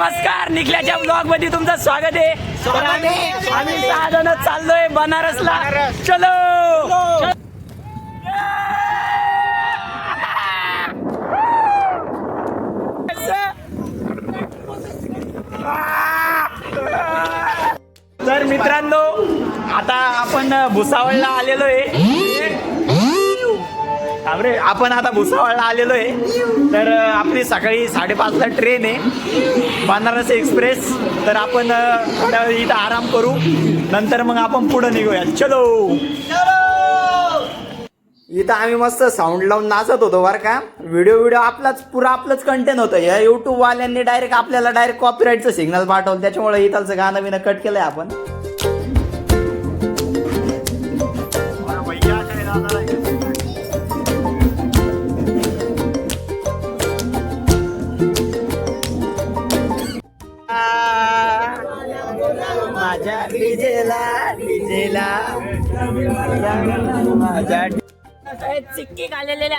नमस्कार, निखल्याच्या ब्लॉग मध्ये तुमचं स्वागत आहे. तर आम्ही 6 जण चाललोय बनारसला. चलो. तर मित्रांनो, आता आपण भुसावळला आलेलो आहे. आपण आता भुसावळला आलेलो आहे. तर आपली सकाळी 5:30ला ट्रेन आहे, बनारस एक्सप्रेस. तर आपण इथं आराम करू, नंतर मग आपण पुढे निघूया. चलो. इथं आम्ही मस्त साऊंड लावून नाचत होतो बरं का. व्हिडिओ आपलंच कंटेंट होतं. या युट्यूब वाल्यांनी आपल्याला डायरेक्ट कॉपीराईटचं सिग्नल पाठवलं, त्याच्यामुळे इथलचं गाणं बिनं कट केलंय आपण. माझ्या डीजेला माझ्या चिक्की घालेलेल्या